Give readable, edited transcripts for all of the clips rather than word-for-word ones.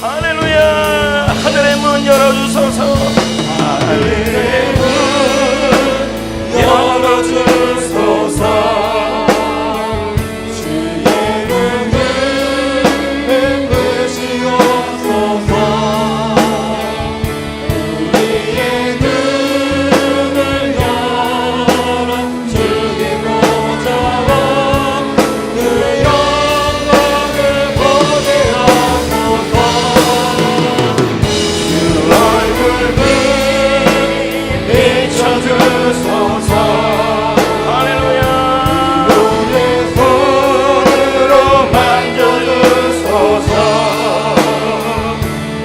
할렐루야. 하늘의 문 열어주소서. 하늘의 문 열어주소서. 주의 눈을 뜨시옵소서. 우리의 눈을 열어 주의 보좌와 그 영광을 보게 하소서. 주 얼굴 비춰주소서. 할렐루야. 우리의 손으로 만져주소서.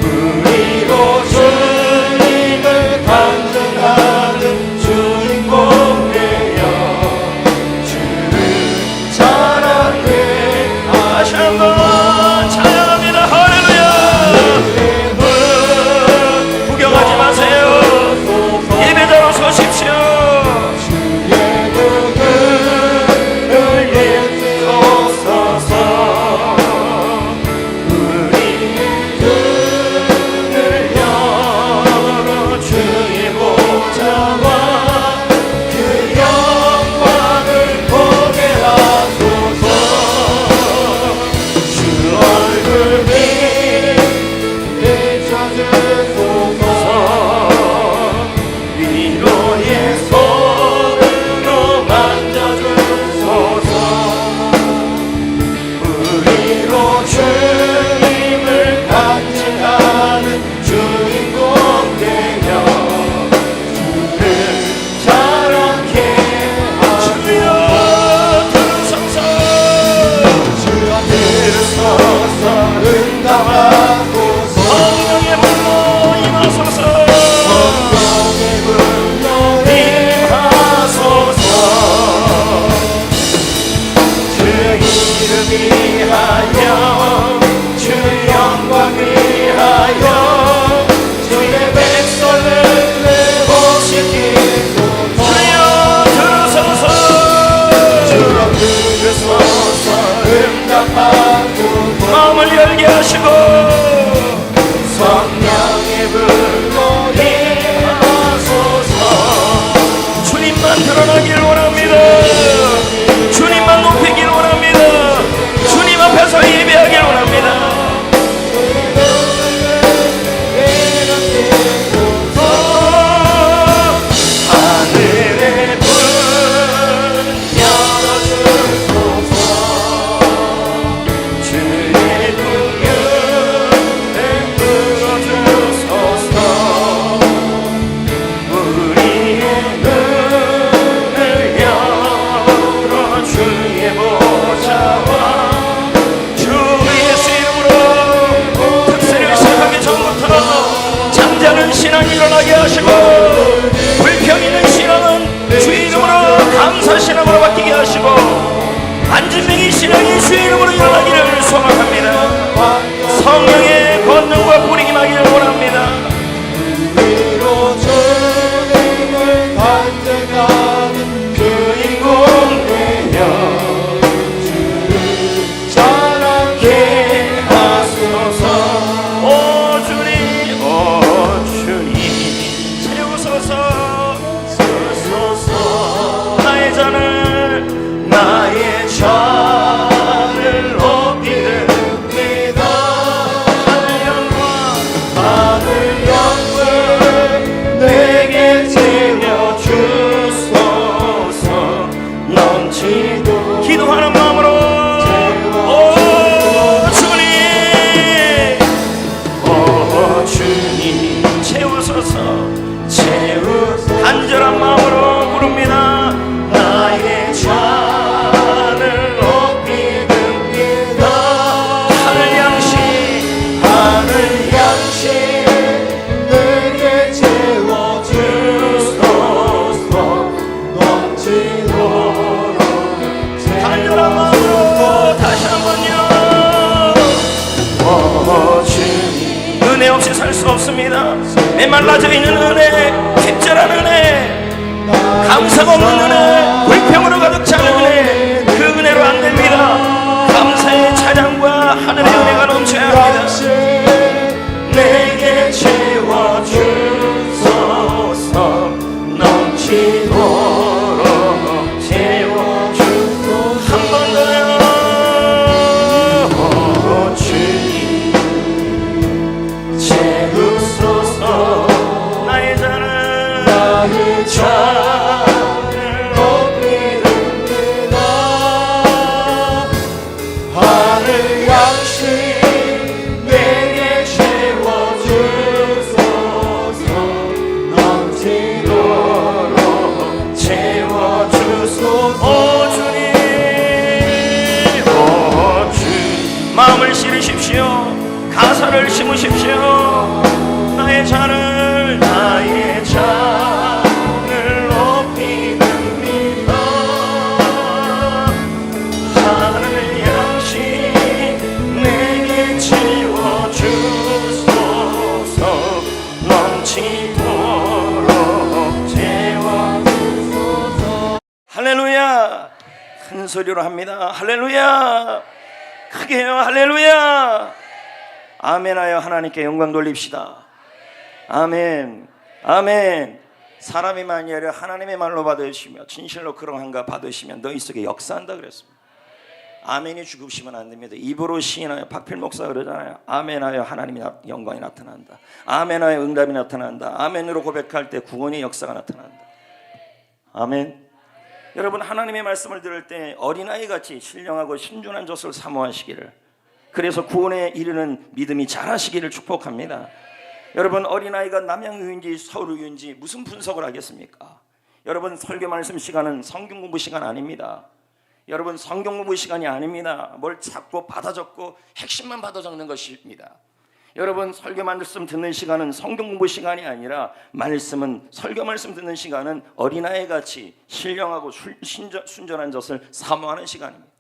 우리로 주님을 간증하는 주인공 되어 주를 찬양해. 다시 한번 찬양합니다. 할렐루야. 구경하지 마세요. 예배자로 서십시오. 주의 눈을 비추소서. 우리의 눈을 열어 주의 보좌와 그 영광을 보게 하소서. 주 얼굴 비춰주소서. 위로의 손으로 만져주소서. 우리로 주님을 간증하는 주인공 되며 주를 자랑케 주여 들으소서. 주여 들으소서. 응답하소서. 성령의 불로 임하소서. 성령의 불로 임하소서. 주의 이름 위하여 주 영광 위하여 주의 백성을 회복시키소서. 주여 들으소서. 주여 들으소서. 응답하소서. 마음을 열게 하시고 성령의 불로 임하소서. 주님만 드러나길 원합니다. 주님만 높이길 원합니다. 주님 앞에서 예배하길 원합니다. 하늘의 문 열어주소서. 주의 눈을 뜨거주소서. 우리의 눈을 열어 주의 보좌와 주 예수 이름으로 특세를 시작하기 전부터 잠자는 신앙이 일어나게 하시고 불평 있는 신앙은 주 이름으로 감사 신앙으로 바뀌게 하시고 안진뱅이 신앙이 주 이름으로 일어나기를 소망합니다. 성령의 권능과 뿌리기 나기를 원합니다. 위로 주님을 간증하는 주인공 되어 주를 자랑케 하소서. 오 주님 채우소서. 나의 잔을 높이듭니다. 하늘 영광 내게 채워주소서. 넘치도록 기도하는 마음으로 오 주님 주님 채우소서. 간절한 마음으로 부릅니다. 나의 잔을 높이듭니다. 하늘 양식 내게 채워주소서. 넘치도록 간절한 마음으로 다시 한번요. 주님 은혜 없이 살 수 없습니다. 메말라져 있는 은혜, tip절한 은혜, 감사가 없는 은혜, 불평으로 가득 찬 은혜, 그 은혜로 안 됩니다. 감사의 찬양과 하늘의 은혜가 넘쳐야 합니다. 잔을 심으십시오. 나의 잔을 높이듭니다. 하늘 양식 내게 채워주소서. 넘치도록 채워주소서. 할렐루야. 큰 소리로 합니다. 할렐루야. 크게 해요. 할렐루야. 아멘하여 하나님께 영광 돌립시다. 아멘. 아멘. 사람이 말이라 하나님의 말로 받으시며 진실로 그러한가 받으시면 너희 속에 역사한다 그랬습니다. 아멘이 죽으시면 안 됩니다. 입으로 시인하여 박필 목사가 그러잖아요. 아멘하여 하나님의 영광이 나타난다. 아멘하여 응답이 나타난다. 아멘으로 고백할 때 구원의 역사가 나타난다. 아멘. 여러분, 하나님의 말씀을 들을 때 어린아이같이 신령하고 신중한 젖을 사모하시기를, 그래서 구원에 이르는 믿음이 자라시기를 축복합니다. 여러분, 어린아이가 남양유인지 서울유인지 무슨 분석을 하겠습니까? 여러분, 설교 말씀 시간은 성경 공부 시간 아닙니다. 여러분, 성경 공부 시간이 아닙니다. 뭘 찾고 받아 적고 핵심만 받아 적는 것입니다. 여러분, 설교 말씀 듣는 시간은 성경 공부 시간이 아니라 말씀은, 설교 말씀 듣는 시간은 어린아이같이 신령하고 순전한 젖을 사모하는 시간입니다.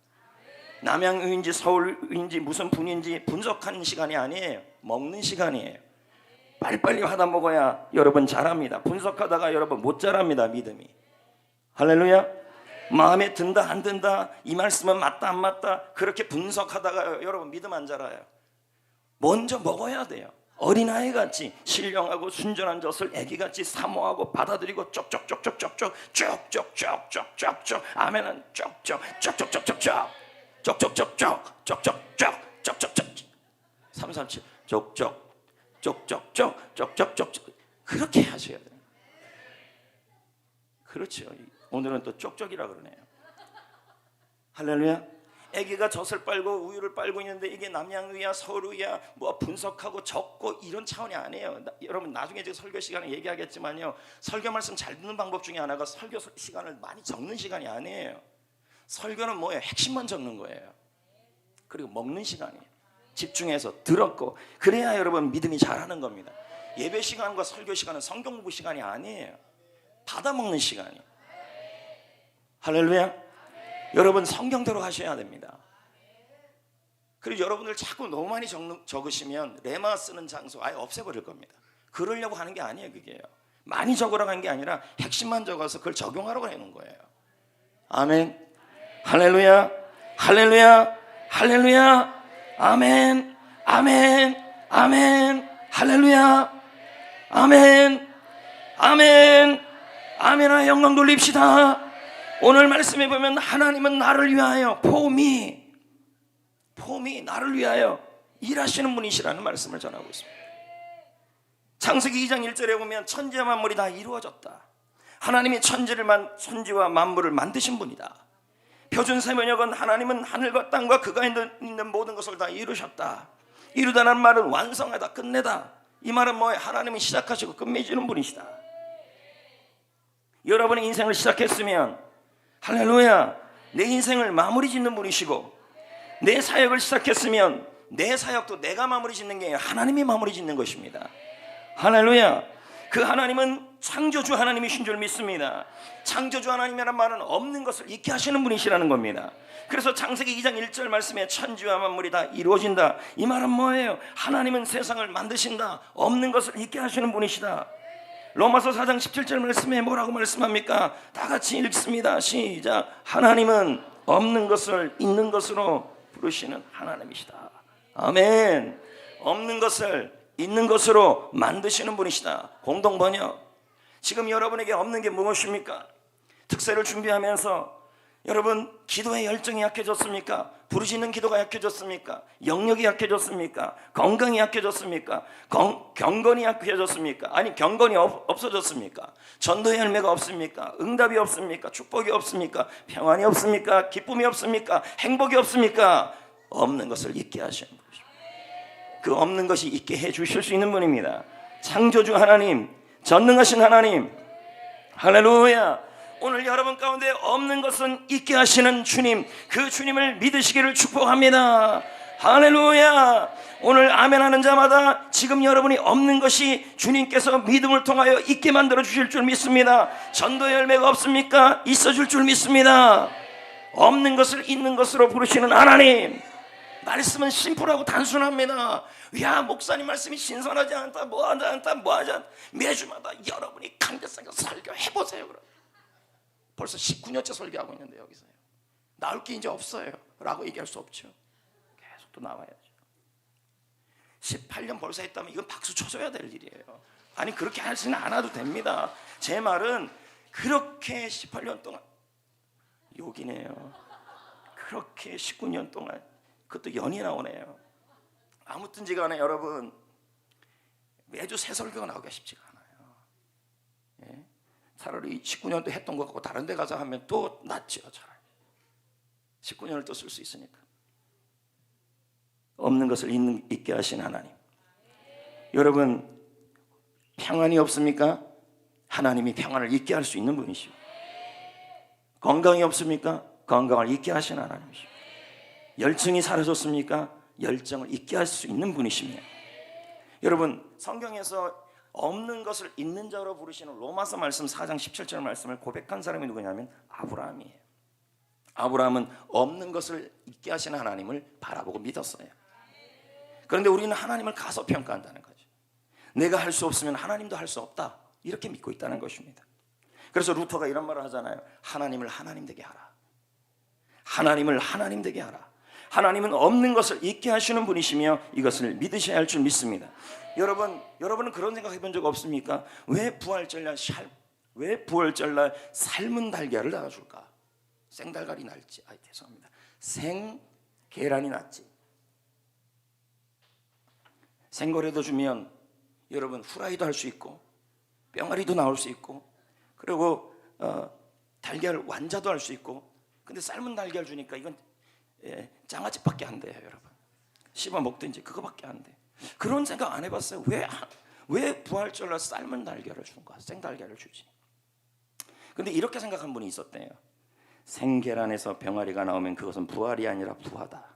남양유인지 서울유인지 무슨 분인지 분석하는 시간이 아니에요. 먹는 시간이에요. 빨리빨리 하다 먹어야 여러분 잘합니다. 분석하다가 여러분 못 잘합니다. 믿음이. 할렐루야. 마음에 든다 안 든다, 이 말씀은 맞다 안 맞다, 그렇게 분석하다가 여러분 믿음 안 자라요. 먼저 먹어야 돼요. 어린아이같이 신령하고 순전한 젖을 애기같이 사모하고 받아들이고 쪽쪽쪽쪽쪽쪽 쪽쪽쪽쪽쪽쪽 아멘은 쪽쪽쪽쪽쪽쪽쪽 쪽쪽쪽쪽 쪽쪽쪽 쪽쪽쪽 337 쪽쪽 쪽쪽쪽 쪽쪽쪽 그렇게 하셔야 돼요. 그렇죠. 오늘은 또 쪽쪽이라 그러네요. 할렐루야. 아기가 젖을 빨고 우유를 빨고 있는데 이게 남양유야 서울유야 뭐 분석하고 적고 이런 차원이 아니에요. 여러분, 나중에 제가 설교 시간에 얘기하겠지만요, 설교 말씀 잘 듣는 방법 중에 하나가 설교 시간을 많이 적는 시간이 아니에요. 설교는 뭐예요? 핵심만 적는 거예요. 그리고 먹는 시간이에요. 집중해서 들었고, 그래야 여러분 믿음이 자라는 겁니다. 예배 시간과 설교 시간은 성경 공부 시간이 아니에요. 받아먹는 시간이에요. 할렐루야. 여러분, 성경대로 하셔야 됩니다. 그리고 여러분들 자꾸 너무 많이 적으시면 레마 쓰는 장소 아예 없애버릴 겁니다. 그러려고 하는 게 아니에요. 그게요, 많이 적으라고 하는 게 아니라 핵심만 적어서 그걸 적용하라고 해놓은 거예요. 아멘. 할렐루야. 할렐루야. 할렐루야. 아멘. 아멘. 아멘. 할렐루야. 아멘. 아멘. 아멘아 영광 돌립시다. 오늘 말씀해 보면 하나님은 나를 위하여 폼이 나를 위하여 일하시는 분이시라는 말씀을 전하고 있습니다. 창세기 2장 1절에 보면 천지와 만물이 다 이루어졌다. 하나님이 천지와 만물을 만드신 분이다. 표준 세번역은 하나님은 하늘과 땅과 그가 있는 모든 것을 다 이루셨다. 이루다는 말은 완성하다, 끝내다. 이 말은 뭐예요? 하나님이 시작하시고 끝맺이는 분이시다. 여러분의 인생을 시작했으면 할렐루야, 내 인생을 마무리 짓는 분이시고, 내 사역을 시작했으면 내 사역도 내가 마무리 짓는 게 아니라 하나님이 마무리 짓는 것입니다. 할렐루야. 그 하나님은 창조주 하나님이신 줄 믿습니다. 창조주 하나님이라는 말은 없는 것을 있게 하시는 분이시라는 겁니다. 그래서 창세기 2장 1절 말씀에 천지와 만물이 다 이루어진다. 이 말은 뭐예요? 하나님은 세상을 만드신다. 없는 것을 있게 하시는 분이시다. 로마서 4장 17절 말씀에 뭐라고 말씀합니까? 다 같이 읽습니다. 시작. 하나님은 없는 것을 있는 것으로 부르시는 하나님이시다. 아멘. 없는 것을 있는 것으로 만드시는 분이시다. 공동 번역. 지금 여러분에게 없는 게 무엇입니까? 특세를 준비하면서 여러분 기도의 열정이 약해졌습니까? 부르짖는 기도가 약해졌습니까? 영역이 약해졌습니까? 건강이 약해졌습니까? 경건이 약해졌습니까? 아니 경건이 없어졌습니까? 전도의 열매가 없습니까? 응답이 없습니까? 축복이 없습니까? 평안이 없습니까? 기쁨이 없습니까? 행복이 없습니까? 없는 것을 있게 하시는 분이십니다. 그 없는 것이 있게 해주실 수 있는 분입니다. 창조주 하나님, 전능하신 하나님. 할렐루야. 오늘 여러분 가운데 없는 것은 있게 하시는 주님, 그 주님을 믿으시기를 축복합니다. 할렐루야. 오늘 아멘하는 자마다 지금 여러분이 없는 것이 주님께서 믿음을 통하여 있게 만들어 주실 줄 믿습니다. 전도 열매가 없습니까? 있어 줄 줄 믿습니다. 없는 것을 있는 것으로 부르시는 하나님, 말씀은 심플하고 단순합니다. 야, 목사님 말씀이 신선하지 않다, 뭐하지 않다, 뭐하지 않다. 매주마다 여러분이 강대상에 설교해보세요. 그럼 벌써 19년째 설교하고 있는데 여기서요, 나올 게 이제 없어요 라고 얘기할 수 없죠. 계속 또 나와야죠. 18년 벌써 했다면 이건 박수 쳐줘야 될 일이에요. 아니, 그렇게 하지는 않아도 됩니다. 제 말은 그렇게 18년 동안, 욕이네요. 그렇게 19년 동안, 그것도 연이 나오네요. 아무튼지 간에 여러분, 매주 새 설교가 나오기가 쉽지가 않아요. 예? 차라리 19년도 했던 것 같고 다른 데 가서 하면 또 낫죠. 차라리 19년을 또 쓸 수 있으니까. 없는 것을 있게 하신 하나님, 여러분 평안이 없습니까? 하나님이 평안을 있게 할 수 있는 분이시오. 건강이 없습니까? 건강을 있게 하신 하나님이시오. 열정이 사라졌습니까? 열정을 있게 할 수 있는 분이십니다. 여러분, 성경에서 없는 것을 있는 자로 부르시는 로마서 말씀 4장 17절 말씀을 고백한 사람이 누구냐면 아브라함이에요. 아브라함은 없는 것을 있게 하시는 하나님을 바라보고 믿었어요. 그런데 우리는 하나님을 가소평가한다는 거죠. 내가 할 수 없으면 하나님도 할 수 없다, 이렇게 믿고 있다는 것입니다. 그래서 루터가 이런 말을 하잖아요. 하나님을 하나님 되게 하라. 하나님을 하나님 되게 하라. 하나님은 없는 것을 있게 하시는 분이시며 이것을 믿으셔야 할 줄 믿습니다. 여러분은 그런 생각 해본 적 없습니까? 왜 부활절날 삶은 달걀을 나눠줄까? 생달걀이 낫지, 죄송합니다, 생계란이 낫지. 생거래도 주면 여러분 후라이도 할 수 있고 뿅아리도 나올 수 있고, 그리고 달걀 완자도 할 수 있고. 근데 삶은 달걀 주니까 이건 장아찌밖에 안 돼요. 여러분, 씹어 먹든지 그거밖에 안 돼. 그런 생각 안 해봤어요? 왜 부활절날 삶은 달걀을 주는가? 생달걀을 주지. 근데 이렇게 생각한 분이 있었대요. 생계란에서 병아리가 나오면 그것은 부활이 아니라 부하다.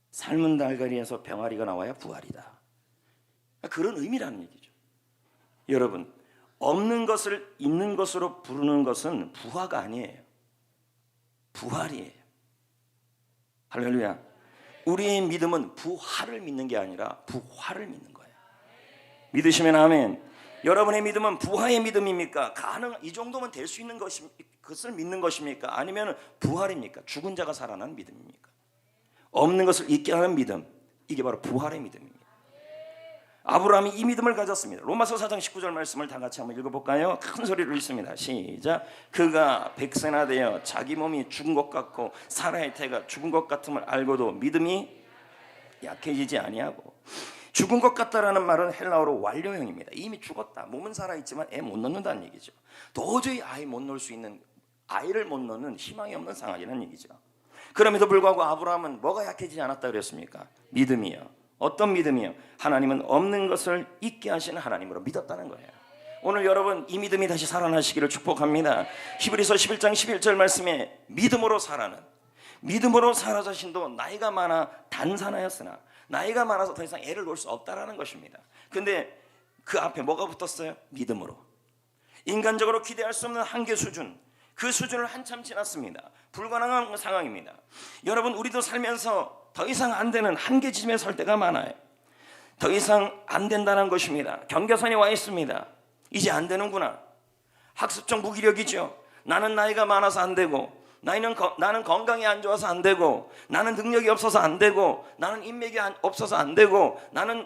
삶은 달걀에서 병아리가 나와야 부활이다. 그런 의미라는 얘기죠. 여러분, 없는 것을 있는 것으로 부르는 것은 부하가 아니에요. 부활이에요. 할렐루야. 우리의 믿음은 부활을 믿는 게 아니라 부활을 믿는 거예요. 믿으시면 아멘. 여러분의 믿음은 부활의 믿음입니까? 이 정도면 될 수 있는 것을 믿는 것입니까? 아니면 부활입니까? 죽은 자가 살아난 믿음입니까? 없는 것을 있게 하는 믿음, 이게 바로 부활의 믿음입니다. 아브라함이 이 믿음을 가졌습니다. 로마서 4장 19절 말씀을 다 같이 한번 읽어볼까요? 큰 소리로 읽습니다. 시작. 그가 100세나 되어 자기 몸이 죽은 것 같고 사라의 태가 죽은 것 같음을 알고도 믿음이 약해지지 아니하고. 죽은 것 같다라는 말은 헬라어로 완료형입니다. 이미 죽었다, 몸은 살아있지만 애 못 낳는다는 얘기죠. 도저히 아이 못 낳을 수 있는, 아이를 못 낳는 희망이 없는 상황이라는 얘기죠. 그럼에도 불구하고 아브라함은 뭐가 약해지지 않았다 그랬습니까? 믿음이요. 어떤 믿음이요? 하나님은 없는 것을 있게 하시는 하나님으로 믿었다는 거예요. 오늘 여러분 이 믿음이 다시 살아나시기를 축복합니다. 히브리서 11장 11절 말씀에 믿음으로 살아는, 믿음으로 사라 자신도 나이가 많아 단산하였으나, 나이가 많아서 더 이상 애를 놓을 수 없다라는 것입니다. 근데 그 앞에 뭐가 붙었어요? 믿음으로. 인간적으로 기대할 수 없는 한계 수준, 그 수준을 한참 지났습니다. 불가능한 상황입니다. 여러분, 우리도 살면서 더 이상 안 되는 한계 지점에 설 때가 많아요. 더 이상 안 된다는 것입니다. 경계선에 와 있습니다. 이제 안 되는구나. 학습적 무기력이죠. 나는 나이가 많아서 안 되고, 나는 건강이 안 좋아서 안 되고, 나는 능력이 없어서 안 되고, 나는 인맥이 없어서 안 되고, 나는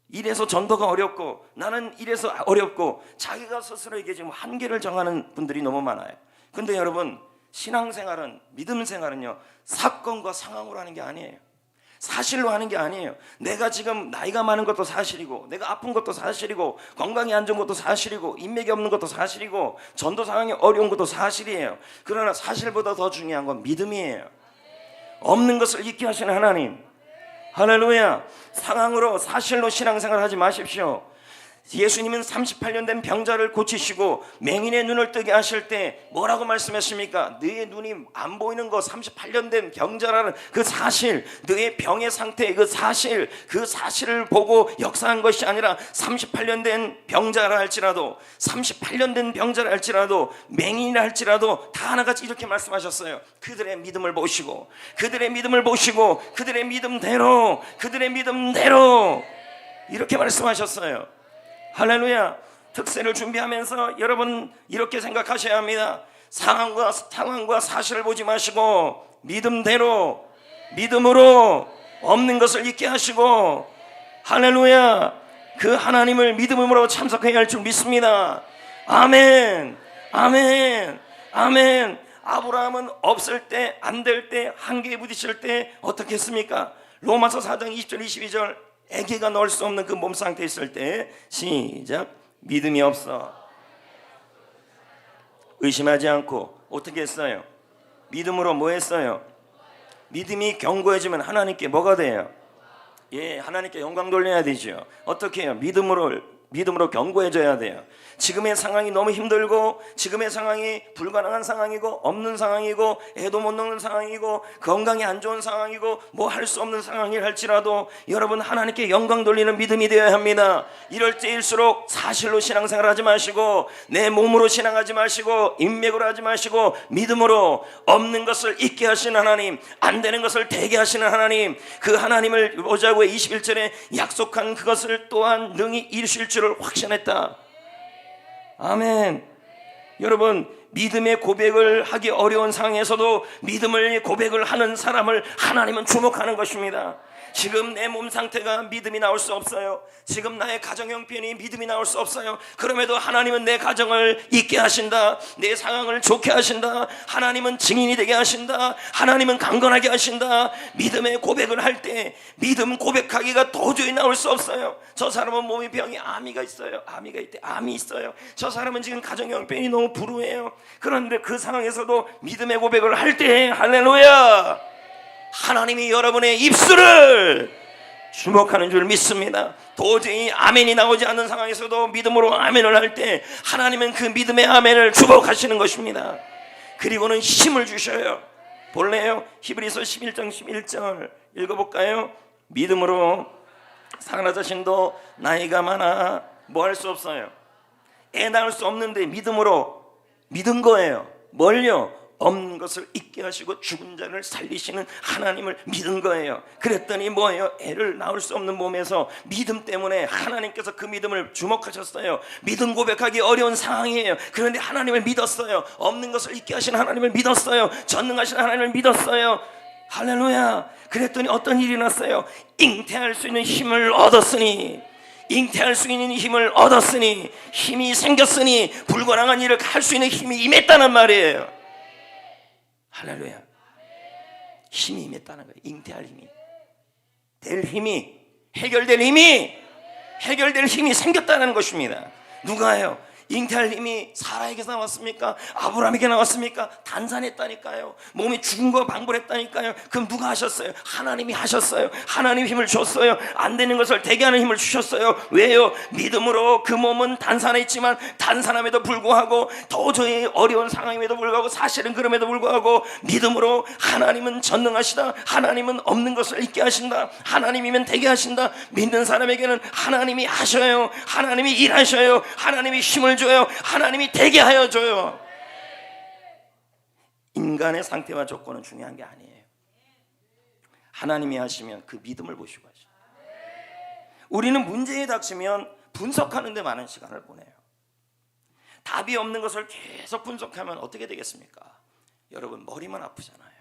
이래서 전도가 어렵고, 나는 이래서 어렵고, 자기가 스스로에게 지금 한계를 정하는 분들이 너무 많아요. 근데 여러분, 신앙생활은, 믿음 생활은요, 사건과 상황으로 하는 게 아니에요. 사실로 하는 게 아니에요. 내가 지금 나이가 많은 것도 사실이고, 내가 아픈 것도 사실이고, 건강이 안 좋은 것도 사실이고, 인맥이 없는 것도 사실이고, 전도 상황이 어려운 것도 사실이에요. 그러나 사실보다 더 중요한 건 믿음이에요. 없는 것을 있게 하시는 하나님, 할렐루야. 상황으로, 사실로 신앙생활 하지 마십시오. 예수님은 38년 된 병자를 고치시고 맹인의 눈을 뜨게 하실 때 뭐라고 말씀했습니까? 너의 눈이 안 보이는 거, 38년 된 병자라는 그 사실, 너의 병의 상태, 그 사실을 보고 역사한 것이 아니라 38년 된 병자라 할지라도, 38년 된 병자라 할지라도, 맹인이라 할지라도 다 하나같이 이렇게 말씀하셨어요. 그들의 믿음을 보시고, 그들의 믿음대로 이렇게 말씀하셨어요. 할렐루야. 특세를 준비하면서 여러분 이렇게 생각하셔야 합니다. 상황과 사실을 보지 마시고 믿음으로 없는 것을 있게 하시고, 할렐루야, 그 하나님을 믿음으로 참석해야 할 줄 믿습니다. 아멘. 아브라함은 없을 때, 안 될 때, 한계에 부딪힐 때 어떻게 했습니까? 로마서 4장 20절 22절, 애기가 넣을 수 없는 그 몸 상태에 있을 때, 시작, 믿음이 없어 의심하지 않고 어떻게 했어요? 믿음으로 뭐 했어요? 믿음이 견고해지면 하나님께 뭐가 돼요? 하나님께 영광 돌려야 되죠. 어떻게 해요? 믿음으로 견고해져야 돼요. 지금의 상황이 너무 힘들고, 지금의 상황이 불가능한 상황이고, 없는 상황이고, 애도 못 먹는 상황이고, 건강이 안 좋은 상황이고, 뭐 할 수 없는 상황이라 할지라도 여러분 하나님께 영광 돌리는 믿음이 되어야 합니다. 이럴 때일수록 사실로 신앙생활 하지 마시고, 내 몸으로 신앙하지 마시고, 인맥으로 하지 마시고, 믿음으로 없는 것을 있게 하시는 하나님, 안 되는 것을 되게 하시는 하나님, 그 하나님을 보자고 21절에 약속한 그것을 또한 능히 이루실 줄을 확신했다. 아멘. 여러분, 믿음의 고백을 하기 어려운 상황에서도 믿음의 고백을 하는 사람을 하나님은 주목하는 것입니다. 지금 내 몸 상태가 믿음이 나올 수 없어요. 지금 나의 가정 형편이 믿음이 나올 수 없어요. 그럼에도 하나님은 내 가정을 있게 하신다. 내 상황을 좋게 하신다. 하나님은 증인이 되게 하신다. 하나님은 강건하게 하신다. 믿음의 고백을 할 때, 믿음 고백하기가 도저히 나올 수 없어요. 저 사람은 몸에 병이 암이 있어요. 저 사람은 지금 가정 형편이 너무 불우해요. 그런데 그 상황에서도 믿음의 고백을 할 때, 할렐루야, 하나님이 여러분의 입술을 주목하는 줄 믿습니다. 도저히 아멘이 나오지 않는 상황에서도 믿음으로 아멘을 할 때 하나님은 그 믿음의 아멘을 주목하시는 것입니다. 그리고는 힘을 주셔요. 볼래요? 히브리서 11장 11절 읽어볼까요? 믿음으로 사라 자신도 나이가 많아 뭐 할 수 없어요? 애 낳을 수 없는데 믿음으로 믿은 거예요. 뭘요? 없는 것을 있게 하시고 죽은 자를 살리시는 하나님을 믿은 거예요. 그랬더니 뭐예요? 애를 낳을 수 없는 몸에서 믿음 때문에 하나님께서 그 믿음을 주목하셨어요. 믿음 고백하기 어려운 상황이에요. 그런데 하나님을 믿었어요. 없는 것을 있게 하시는 하나님을 믿었어요. 전능하신 하나님을 믿었어요. 할렐루야. 그랬더니 어떤 일이 났어요? 잉태할 수 있는 힘을 얻었으니, 힘이 생겼으니, 불가능한 일을 할 수 있는 힘이 임했다는 말이에요. 할렐루야. 힘이 임했다는 거예요. 잉태할 힘이, 해결될 힘이 생겼다는 것입니다. 누가요? 잉태할 힘이 사라에게서 나왔습니까? 아브라함에게 나왔습니까? 단산했다니까요. 몸이 죽은 거 방불했다니까요. 그럼 누가 하셨어요? 하나님이 하셨어요. 하나님 힘을 줬어요. 안 되는 것을 되게 하는 힘을 주셨어요. 왜요? 믿음으로 그 몸은 단산했지만, 단산함에도 불구하고, 도저히 어려운 상황임에도 불구하고, 사실은 그럼에도 불구하고 믿음으로 하나님은 전능하시다. 하나님은 없는 것을 있게 하신다. 하나님이면 되게 하신다. 믿는 사람에게는 하나님이 하셔요. 하나님이 일하셔요. 하나님이 힘을 줘요. 하나님이 되게 하여 줘요. 인간의 상태와 조건은 중요한 게 아니에요. 하나님이 하시면 그 믿음을 보시고 하시죠. 우리는 문제에 닥치면 분석하는 데 많은 시간을 보내요. 답이 없는 것을 계속 분석하면 어떻게 되겠습니까? 여러분, 머리만 아프잖아요.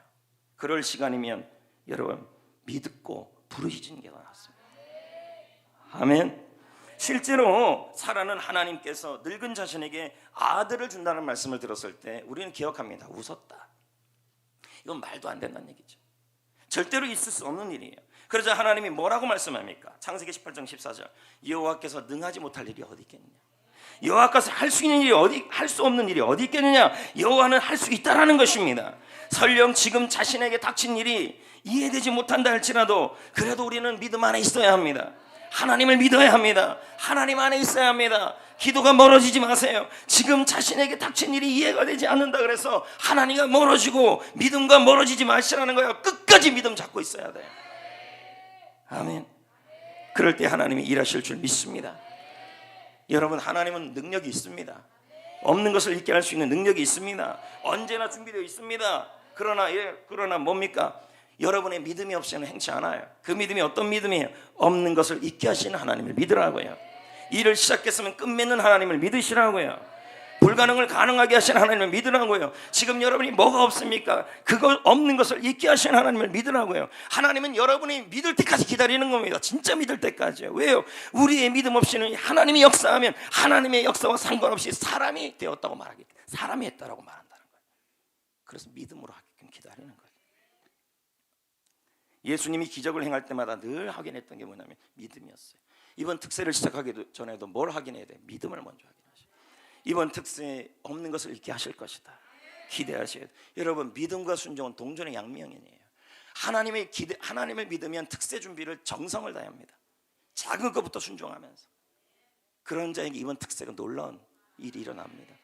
그럴 시간이면 여러분, 믿고 부르짖는 게 낫습니다. 아멘. 실제로 사라는 하나님께서 늙은 자신에게 아들을 준다는 말씀을 들었을 때 우리는 기억합니다. 웃었다. 이건 말도 안 된다는 얘기죠. 절대로 있을 수 없는 일이에요. 그러자 하나님이 뭐라고 말씀합니까? 창세기 18장 14절, 여호와께서 능하지 못할 일이 어디 있겠느냐? 여호와께서 할 수 있는 일이 할 수 없는 일이 어디 있겠느냐? 여호와는 할 수 있다라는 것입니다. 설령 지금 자신에게 닥친 일이 이해되지 못한다 할지라도 그래도 우리는 믿음 안에 있어야 합니다. 하나님을 믿어야 합니다. 하나님 안에 있어야 합니다. 기도가 멀어지지 마세요. 지금 자신에게 닥친 일이 이해가 되지 않는다 그래서 하나님과 멀어지고 믿음과 멀어지지 마시라는 거예요. 끝까지 믿음 잡고 있어야 돼요. 아멘. 그럴 때 하나님이 일하실 줄 믿습니다. 여러분, 하나님은 능력이 있습니다. 없는 것을 있게 할 수 있는 능력이 있습니다. 언제나 준비되어 있습니다. 그러나 뭡니까? 여러분의 믿음이 없이는 행치 않아요. 그 믿음이 어떤 믿음이에요? 없는 것을 있게 하시는 하나님을 믿으라고요. 일을 시작했으면 끝맺는 하나님을 믿으시라고요. 불가능을 가능하게 하시는 하나님을 믿으라고요. 지금 여러분이 뭐가 없습니까? 그걸 없는 것을 있게 하시는 하나님을 믿으라고요. 하나님은 여러분이 믿을 때까지 기다리는 겁니다. 진짜 믿을 때까지요. 왜요? 우리의 믿음 없이는 하나님이 역사하면 하나님의 역사와 상관없이 사람이 되었다고 말하기, 사람이 했다라고 말한다는 거예요. 그래서 믿음으로 하게끔 기다리는 거예요. 예수님이 기적을 행할 때마다 늘 확인했던 게 뭐냐면 믿음이었어요. 이번 특세를 시작하기 전에도 뭘 확인해야 돼? 믿음을 먼저 확인하셔요. 이번 특세에 없는 것을 잊게 하실 것이다. 기대하셔야 돼요. 여러분, 믿음과 순종은 동전의 양면이에요. 하나님을 믿으면 특세 준비를 정성을 다해야 합니다. 작은 것부터 순종하면서. 그런 자에게 이번 특세가 놀라운 일이 일어납니다.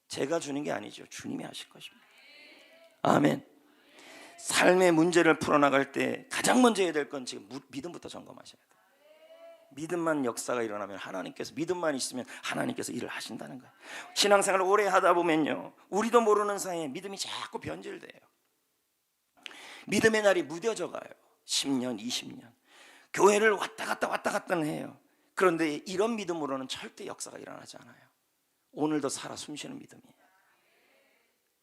제가 주는 게 아니죠. 주님이 하실 것입니다. 아멘. 삶의 문제를 풀어나갈 때 가장 먼저 해야 될 건 지금 믿음부터 점검하셔야 돼요. 믿음만 역사가 일어나면 하나님께서, 믿음만 있으면 하나님께서 일을 하신다는 거예요. 신앙생활을 오래 하다 보면요, 우리도 모르는 사이에 믿음이 자꾸 변질돼요. 믿음의 날이 무뎌져 가요. 10년, 20년 교회를 왔다 갔다 해요. 그런데 이런 믿음으로는 절대 역사가 일어나지 않아요. 오늘도 살아 숨쉬는 믿음이에요.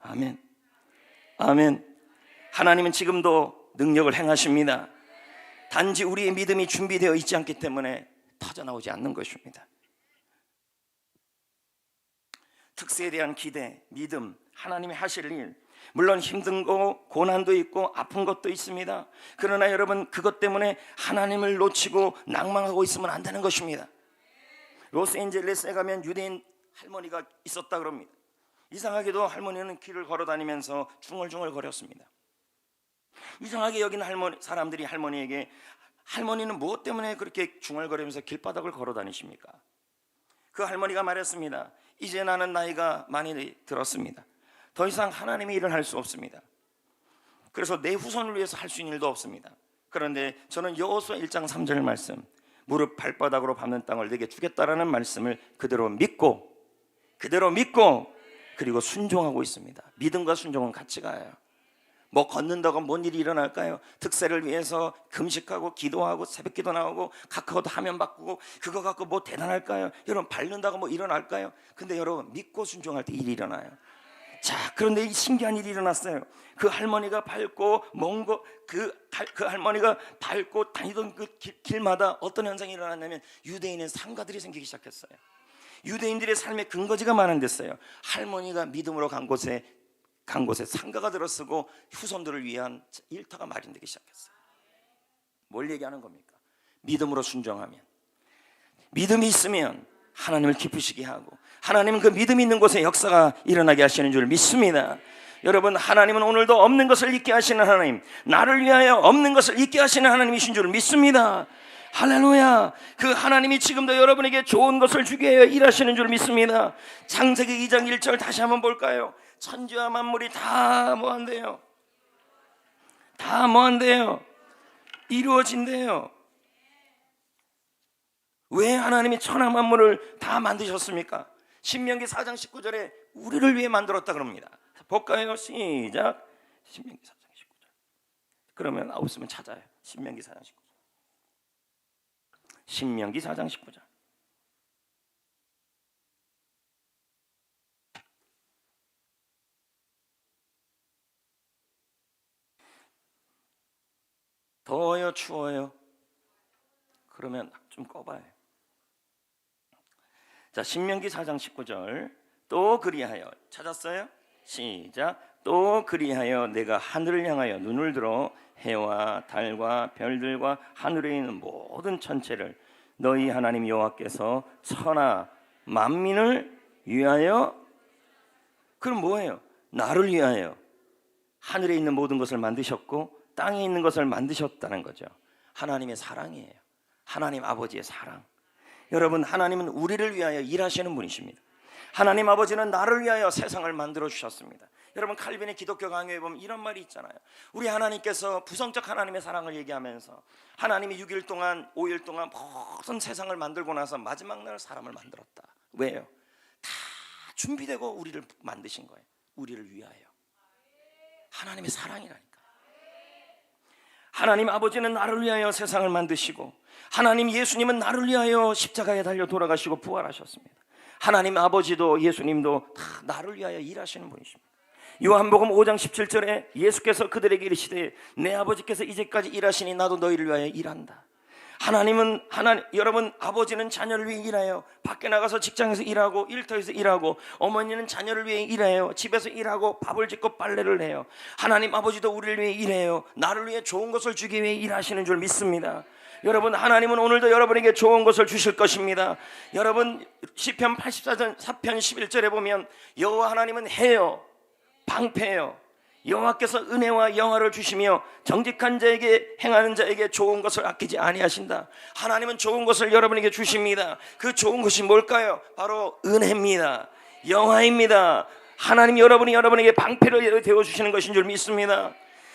아멘. 아멘. 하나님은 지금도 능력을 행하십니다. 단지 우리의 믿음이 준비되어 있지 않기 때문에 터져나오지 않는 것입니다. 특세에 대한 기대, 믿음, 하나님이 하실 일, 물론 힘든 거, 고난도 있고 아픈 것도 있습니다. 그러나 여러분, 그것 때문에 하나님을 놓치고 낭망하고 있으면 안 되는 것입니다. 로스앤젤레스에 가면 유대인 할머니가 있었다 그럽니다. 이상하게도 할머니는 길을 걸어 다니면서 중얼중얼 거렸습니다. 이상하게 여긴 사람들이 할머니에게, 할머니는 무엇 때문에 그렇게 중얼거리면서 길바닥을 걸어 다니십니까? 그 할머니가 말했습니다. 이제 나는 나이가 많이 들었습니다. 더 이상 하나님의 일을 할 수 없습니다. 그래서 내 후손을 위해서 할 수 있는 일도 없습니다. 그런데 저는 여호수아 1장 3절 말씀, 무릎 발바닥으로 밟는 땅을 내게 주겠다라는 말씀을 그대로 믿고 그리고 순종하고 있습니다. 믿음과 순종은 같이 가요. 뭐 걷는다고 뭔 일이 일어날까요? 특세를 위해서 금식하고 기도하고 새벽기도 나오고 카카오도 화면 바꾸고 그거 갖고 뭐 대단할까요? 여러분, 밟는다고 뭐 일어날까요? 근데 여러분, 믿고 순종할 때 일이 일어나요. 자, 그런데 이 신기한 일이 일어났어요. 그 할머니가 밟고 그 할머니가 밟고 다니던 그 길마다 어떤 현상이 일어났냐면 유대인의 상가들이 생기기 시작했어요. 유대인들의 삶의 근거지가 마련됐어요. 할머니가 믿음으로 간 곳에 상가가 들어서고 후손들을 위한 일터가 마련되기 시작했어요. 뭘 얘기하는 겁니까? 믿음으로 순종하면, 믿음이 있으면 하나님을 기쁘시게 하고, 하나님은 그 믿음 있는 곳에 역사가 일어나게 하시는 줄 믿습니다. 여러분, 하나님은 오늘도 없는 것을 있게 하시는 하나님, 나를 위하여 없는 것을 있게 하시는 하나님이신 줄 믿습니다. 할렐루야. 그 하나님이 지금도 여러분에게 좋은 것을 주기 위해 일하시는 줄 믿습니다. 창세기 2장 1절 다시 한번 볼까요? 천지와 만물이 다 뭐한대요? 다 뭐한대요? 이루어진대요. 왜 하나님이 천하 만물을 다 만드셨습니까? 신명기 4장 19절에 우리를 위해 만들었다 그럽니다. 볼까요? 시작. 신명기 4장 19절. 그러면 없으면 찾아요. 신명기 4장 19절. 신명기 4장 19절. 더워요, 추워요? 그러면 좀 꺼봐요. 자, 신명기 4장 19절. 또 그리하여, 찾았어요? 시작. 또 그리하여 내가 하늘을 향하여 눈을 들어 해와 달과 별들과 하늘에 있는 모든 천체를 너희 하나님 여호와께서 천하 만민을 위하여, 그럼 뭐예요? 나를 위하여 하늘에 있는 모든 것을 만드셨고 땅에 있는 것을 만드셨다는 거죠. 하나님의 사랑이에요. 하나님 아버지의 사랑. 여러분, 하나님은 우리를 위하여 일하시는 분이십니다. 하나님 아버지는 나를 위하여 세상을 만들어 주셨습니다. 여러분, 칼빈의 기독교 강요에 보면 이런 말이 있잖아요. 우리 하나님께서 부성적 하나님의 사랑을 얘기하면서 하나님이 6일 동안 5일 동안 모든 세상을 만들고 나서 마지막 날 사람을 만들었다. 왜요? 다 준비되고 우리를 만드신 거예요. 우리를 위하여. 하나님의 사랑이라니까. 하나님 아버지는 나를 위하여 세상을 만드시고, 하나님 예수님은 나를 위하여 십자가에 달려 돌아가시고 부활하셨습니다. 하나님 아버지도 예수님도 다 나를 위하여 일하시는 분이십니다. 요한복음 5장 17절에 예수께서 그들에게 이르시되 내 아버지께서 이제까지 일하시니 나도 너희를 위하여 일한다. 여러분, 아버지는 자녀를 위해 일해요. 밖에 나가서 직장에서 일하고 일터에서 일하고, 어머니는 자녀를 위해 일해요. 집에서 일하고 밥을 짓고 빨래를 해요. 하나님 아버지도 우리를 위해 일해요. 나를 위해 좋은 것을 주기 위해 일하시는 줄 믿습니다. 여러분, 하나님은 오늘도 여러분에게 좋은 것을 주실 것입니다. 여러분, 시편 84편 11절에 보면 여호와 하나님은 해요, 방패예요. 여호와께서 은혜와 영화를 주시며 정직한 자에게 행하는 자에게 좋은 것을 아끼지 아니하신다. 하나님은 좋은 것을 여러분에게 주십니다. 그 좋은 것이 뭘까요? 바로 은혜입니다. 영화입니다. 하나님 여러분에게 방패를 되어주시는 것인 줄 믿습니다.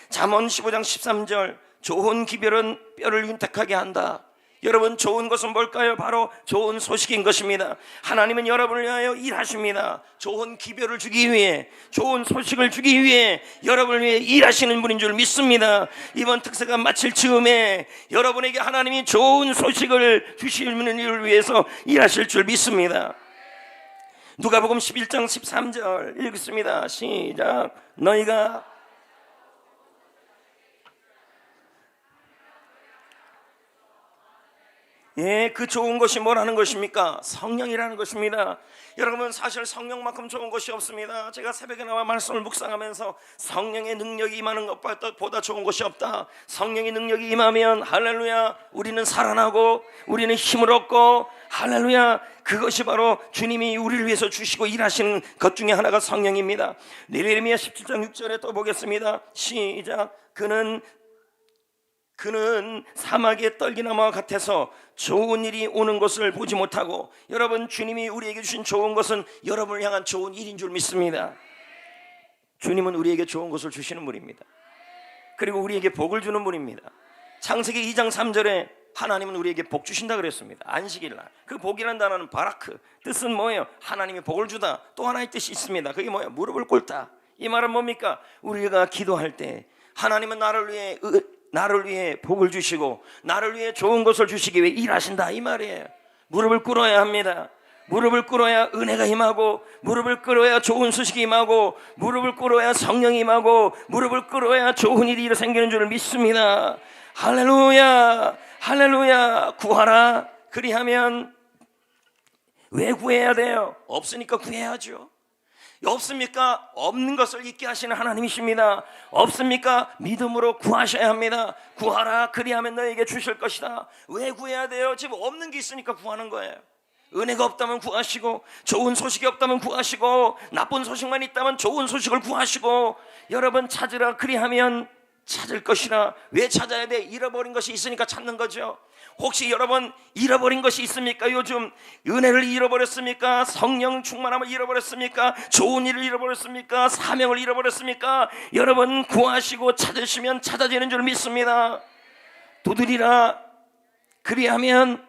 잠언 15장 13절 좋은 기별은 뼈를 윤택하게 한다. 여러분, 좋은 것은 뭘까요? 바로 좋은 소식인 것입니다. 하나님은 여러분을 위하여 일하십니다. 좋은 기별을 주기 위해, 좋은 소식을 주기 위해 여러분을 위해 일하시는 분인 줄 믿습니다. 이번 특세가 마칠 즈음에 여러분에게 하나님이 좋은 소식을 주시는 일을 위해서 일하실 줄 믿습니다. 누가복음 11장 13절 읽겠습니다. 시작. 너희가 그 좋은 것이 뭐라는 것입니까? 성령이라는 것입니다. 여러분, 사실 성령만큼 좋은 것이 없습니다. 제가 새벽에 나와 말씀을 묵상하면서 성령의 능력이 임하는 것보다 좋은 것이 없다. 성령의 능력이 임하면 할렐루야, 우리는 살아나고 우리는 힘을 얻고, 할렐루야, 그것이 바로 주님이 우리를 위해서 주시고 일하시는 것 중에 하나가 성령입니다. 예레미야 17장 6절에 또 보겠습니다. 시작. 그는 사막의 떨기나무와 같아서 좋은 일이 오는 것을 보지 못하고. 여러분, 주님이 우리에게 주신 좋은 것은 여러분을 향한 좋은 일인 줄 믿습니다. 주님은 우리에게 좋은 것을 주시는 분입니다. 그리고 우리에게 복을 주는 분입니다. 창세기 2장 3절에 하나님은 우리에게 복 주신다 그랬습니다. 안식일날. 그 복이라는 단어는 바라크, 뜻은 뭐예요? 하나님이 복을 주다. 또 하나의 뜻이 있습니다. 그게 뭐예요? 무릎을 꿇다. 이 말은 뭡니까? 우리가 기도할 때 하나님은 나를 위해 복을 주시고 나를 위해 좋은 것을 주시기 위해 일하신다, 이 말이에요. 무릎을 꿇어야 합니다. 무릎을 꿇어야 은혜가 임하고, 무릎을 꿇어야 좋은 소식이 임하고, 무릎을 꿇어야 성령이 임하고, 무릎을 꿇어야 좋은 일이 생기는 줄 믿습니다. 할렐루야, 할렐루야. 구하라. 그리하면 왜 구해야 돼요? 없으니까 구해야죠. 없습니까? 없는 것을 있게 하시는 하나님이십니다. 없습니까? 믿음으로 구하셔야 합니다. 구하라, 그리하면 너에게 주실 것이다. 왜 구해야 돼요? 지금 없는 게 있으니까 구하는 거예요. 은혜가 없다면 구하시고, 좋은 소식이 없다면 구하시고, 나쁜 소식만 있다면 좋은 소식을 구하시고, 여러분, 찾으라, 그리하면 찾을 것이라. 왜 찾아야 돼? 잃어버린 것이 있으니까 찾는 거죠. 혹시 여러분 잃어버린 것이 있습니까? 요즘 은혜를 잃어버렸습니까? 성령 충만함을 잃어버렸습니까? 좋은 일을 잃어버렸습니까? 사명을 잃어버렸습니까? 여러분, 구하시고 찾으시면 찾아지는 줄 믿습니다. 두드리라. 그리하면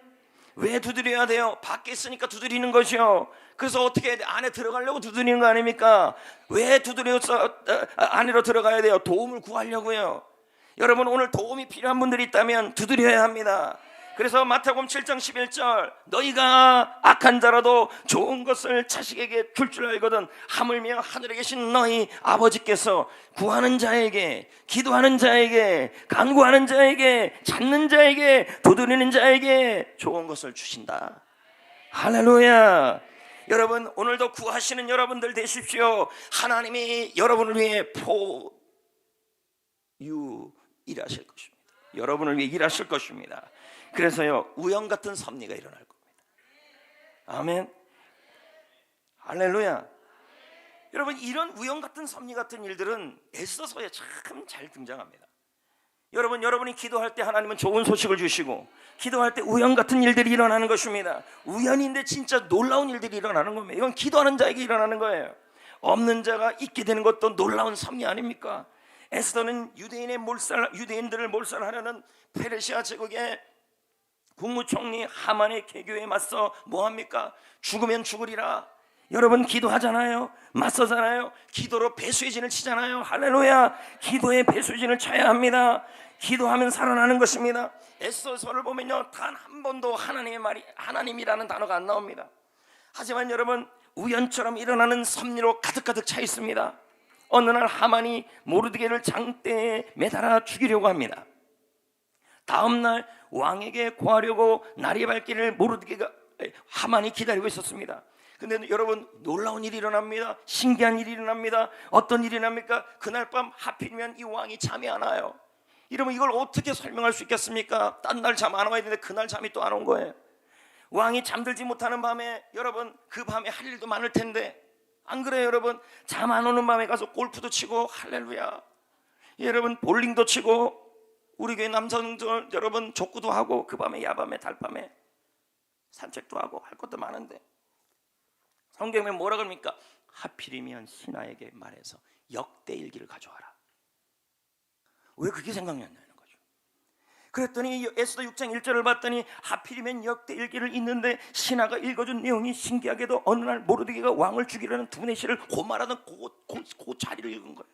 왜 두드려야 돼요? 밖에 있으니까 두드리는 거죠. 그래서 어떻게 안에 들어가려고 두드리는 거 아닙니까? 왜 두드려서 안으로 들어가야 돼요? 도움을 구하려고요. 여러분, 오늘 도움이 필요한 분들이 있다면 두드려야 합니다. 그래서 마태복음 7장 11절 너희가 악한 자라도 좋은 것을 자식에게 줄 줄 알거든 하물며 하늘에 계신 너희 아버지께서 구하는 자에게, 기도하는 자에게, 간구하는 자에게, 찾는 자에게, 두드리는 자에게 좋은 것을 주신다. 할렐루야. 여러분, 오늘도 구하시는 여러분들 되십시오. 하나님이 여러분을 위해 일하실 것입니다. 여러분을 위해 일하실 것입니다. 그래서요, 우연 같은 섭리가 일어날 겁니다. 아멘. 할렐루야. 여러분, 이런 우연 같은 섭리 같은 일들은 에스더서에 참 잘 등장합니다. 여러분이 기도할 때 하나님은 좋은 소식을 주시고, 기도할 때 우연 같은 일들이 일어나는 것입니다. 우연인데 진짜 놀라운 일들이 일어나는 겁니다. 이건 기도하는 자에게 일어나는 거예요. 없는 자가 있게 되는 것도 놀라운 섭리 아닙니까? 에스더는 유대인들을 몰살하려는 페르시아 제국의 국무총리 하만의 개교에 맞서 뭐합니까? 죽으면 죽으리라. 여러분 기도하잖아요. 맞서잖아요. 기도로 배수의 진을 치잖아요. 할렐루야. 기도의 배수의 진을 쳐야 합니다. 기도하면 살아나는 것입니다. 에스더서를 보면요, 단 한 번도 하나님의 말이, 하나님이라는 단어가 안 나옵니다. 하지만 여러분, 우연처럼 일어나는 섭리로 가득가득 차 있습니다. 어느 날 하만이 모르드게를 장대에 매달아 죽이려고 합니다. 다음 날 왕에게 고하려고 날이 밝기를 하만이 기다리고 있었습니다. 근데 여러분, 놀라운 일이 일어납니다. 신기한 일이 일어납니다. 어떤 일이 일어납니까? 그날 밤 하필이면 이 왕이 잠이 안 와요. 여러분, 이걸 어떻게 설명할 수 있겠습니까? 딴 날 잠 안 와야 되는데 그날 잠이 또 안 온 거예요. 왕이 잠들지 못하는 밤에, 여러분 그 밤에 할 일도 많을 텐데, 안 그래요 여러분? 잠 안 오는 밤에 가서 골프도 치고, 할렐루야, 여러분 볼링도 치고, 우리 교회 남성들 여러분 족구도 하고, 그 밤에 야밤에 달밤에 산책도 하고 할 것도 많은데, 성경에 뭐라 그럽니까? 하필이면 신하에게 말해서 역대일기를 가져와라. 왜 그게 생각났냐는 거죠. 그랬더니 에스더 6장 1절을 봤더니 하필이면 역대일기를 읽는데 신하가 읽어준 내용이 신기하게도 어느 날 모르드게가 왕을 죽이려는 두뇌 시를 고말하던 그 자리를 읽은 거예요.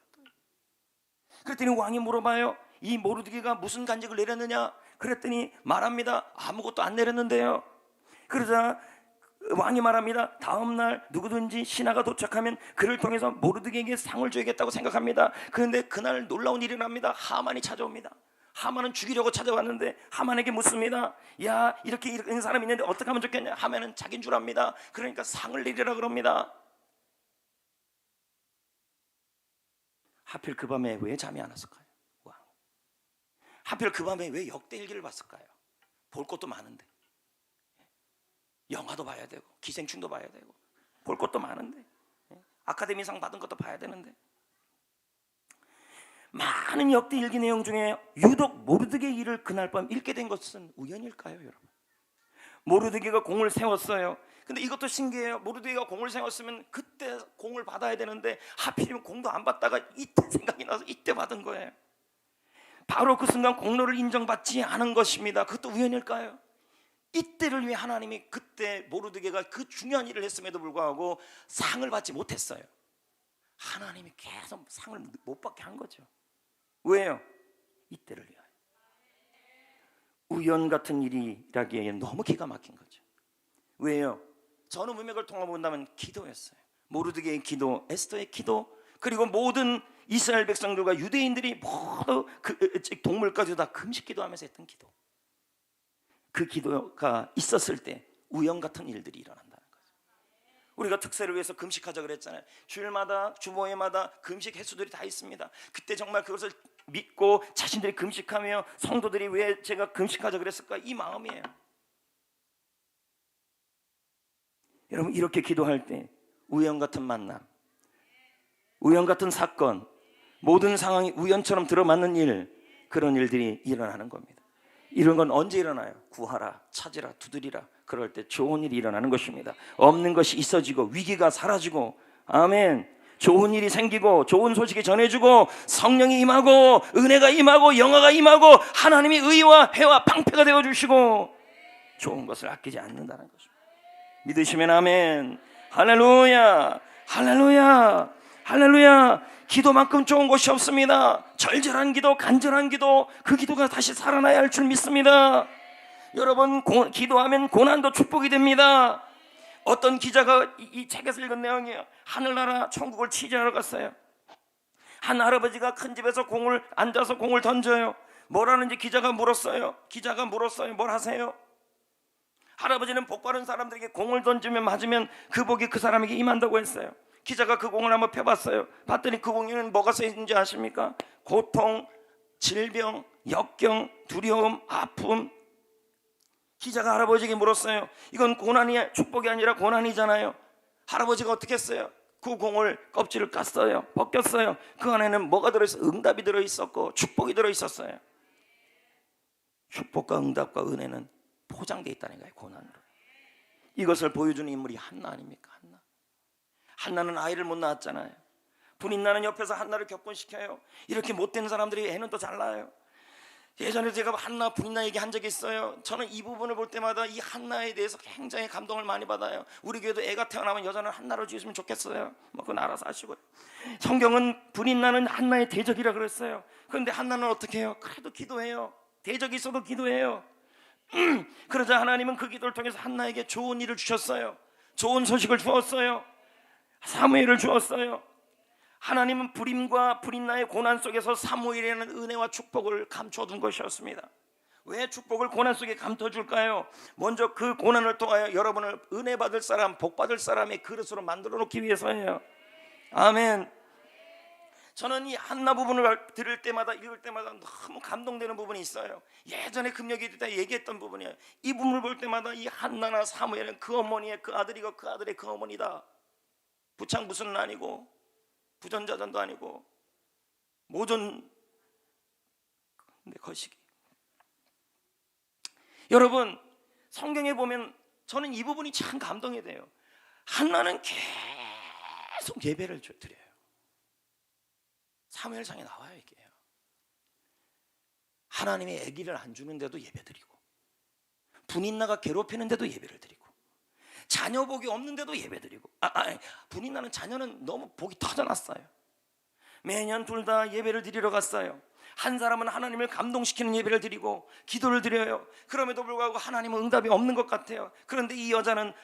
그랬더니 왕이 물어봐요. 이 모르드게가 무슨 간직을 내렸느냐? 그랬더니 말합니다. 아무것도 안 내렸는데요. 그러자 왕이 말합니다. 다음 날 누구든지 신하가 도착하면 그를 통해서 모르드게에게 상을 줘야겠다고 생각합니다. 그런데 그날 놀라운 일이 납니다. 하만이 찾아옵니다. 하만은 죽이려고 찾아왔는데 하만에게 묻습니다. 야, 이렇게 이런 사람이 있는데 어떻게 하면 좋겠냐? 하만은 자기인 줄 압니다. 그러니까 상을 내리라 그럽니다. 하필 그 밤에 왜 잠이 안 왔을까요? 왕. 하필 그 밤에 왜 역대일기를 봤을까요? 볼 것도 많은데, 영화도 봐야 되고 기생충도 봐야 되고 볼 것도 많은데, 아카데미상 받은 것도 봐야 되는데, 많은 역대일기 내용 중에 유독 모르드게 일을 그날 밤 읽게 된 것은 우연일까요 여러분? 모르드게가 공을 세웠어요. 근데 이것도 신기해요. 모르드게가 공을 세웠으면 그때 공을 받아야 되는데 하필이면 공도 안 받다가 이때 생각이 나서 이때 받은 거예요. 바로 그 순간 공로를 인정받지 않은 것입니다. 그것도 우연일까요? 이때를 위해 하나님이 그때 모르드게가 그 중요한 일을 했음에도 불구하고 상을 받지 못했어요. 하나님이 계속 상을 못 받게 한 거죠. 왜요? 이때를 위하여. 우연 같은 일이라기에 너무 기가 막힌 거죠. 왜요? 전후 문맥을 통해 본다면 기도였어요. 모르드게의 기도, 에스더의 기도, 그리고 모든 이스라엘 백성들과 유대인들이 모두 그 동물까지도 다 금식 기도하면서 했던 기도. 그 기도가 있었을 때 우연 같은 일들이 일어난다는 거죠. 우리가 특세를 위해서 금식하자 그랬잖아요. 주일마다 주보회마다 금식 횟수들이 다 있습니다. 그때 정말 그것을 믿고 자신들이 금식하며 성도들이 왜 제가 금식하자 그랬을까? 이 마음이에요. 여러분, 이렇게 기도할 때 우연 같은 만남, 우연 같은 사건, 모든 상황이 우연처럼 들어맞는 일, 그런 일들이 일어나는 겁니다. 이런 건 언제 일어나요? 구하라, 찾으라, 두드리라. 그럴 때 좋은 일이 일어나는 것입니다. 없는 것이 있어지고 위기가 사라지고, 아멘, 좋은 일이 생기고 좋은 소식이 전해지고 성령이 임하고 은혜가 임하고 영화가 임하고 하나님이 의와 해와 방패가 되어주시고 좋은 것을 아끼지 않는다는 것입니다. 믿으시면 아멘. 할렐루야, 할렐루야, 할렐루야. 기도만큼 좋은 것이 없습니다. 절절한 기도, 간절한 기도, 그 기도가 다시 살아나야 할 줄 믿습니다. 여러분, 기도하면 고난도 축복이 됩니다. 어떤 기자가 이 책에서 읽은 내용이에요. 하늘나라 천국을 취재하러 갔어요. 한 할아버지가 큰 집에서 앉아서 공을 던져요. 뭘 하는지 기자가 물었어요. 뭘 하세요? 할아버지는 복 받은 사람들에게 공을 던지면 맞으면 그 복이 그 사람에게 임한다고 했어요. 기자가 그 공을 한번 펴봤어요. 봤더니 그 공에는 뭐가 써있는지 아십니까? 고통, 질병, 역경, 두려움, 아픔. 기자가 할아버지에게 물었어요. 이건 고난이 축복이 아니라 고난이잖아요. 할아버지가 어떻게 했어요? 그 공을 껍질을 깠어요. 벗겼어요. 그 안에는 뭐가 들어있어? 응답이 들어있었고 축복이 들어있었어요. 축복과 응답과 은혜는 포장되어 있다는 거예요. 고난으로. 이것을 보여주는 인물이 한나 아닙니까? 한나는 아이를 못 낳았잖아요. 분인나는 옆에서 한나를 격분시켜요. 이렇게 못된 사람들이 애는 또 잘 낳아요. 예전에 제가 한나 분인나 얘기한 적이 있어요. 저는 이 부분을 볼 때마다 이 한나에 대해서 굉장히 감동을 많이 받아요. 우리 교회도 애가 태어나면 여자는 한나를 지으면 좋겠어요. 뭐 그건 알아서 하시고요. 성경은 분인나는 한나의 대적이라 그랬어요. 그런데 한나는 어떻게 해요? 그래도 기도해요. 대적이 있어도 기도해요. 그러자 하나님은 그 기도를 통해서 한나에게 좋은 일을 주셨어요. 좋은 소식을 주었어요. 사무엘을 주었어요. 하나님은 불임과 불인나의 고난 속에서 사무엘이라는 은혜와 축복을 감춰둔 것이었습니다. 왜 축복을 고난 속에 감춰줄까요? 먼저 그 고난을 통하여 여러분을 은혜 받을 사람, 복 받을 사람의 그릇으로 만들어 놓기 위해서예요. 아멘. 저는 이 한나 부분을 들을 때마다, 읽을 때마다 너무 감동되는 부분이 있어요. 예전에 금요일 때 얘기했던 부분이에요. 이 부분을 볼 때마다 이 한나나 사무엘은 그 어머니의 그 아들이고 그 아들의 그 어머니다. 부창부수는 아니고 부전자전도 아니고 모전 거시기. 여러분, 성경에 보면 저는 이 부분이 참 감동이 돼요. 한나는 계속 예배를 드려요. 사무엘상에 나와요. 이게요. 하나님의 아기를 안 주는데도 예배드리고, 분인나가 괴롭히는데도 예배를 드리고, 자녀 복이 없는데도 예배드리고, 분인나는 자녀는 너무 복이 터져났어요. 매년 둘 다 예배를 드리러 갔어요. 한 사람은 하나님을 감동시키는 예배를 드리고 기도를 드려요. 그럼에도 불구하고 하나님은 응답이 없는 것 같아요. 그런데 이 여자는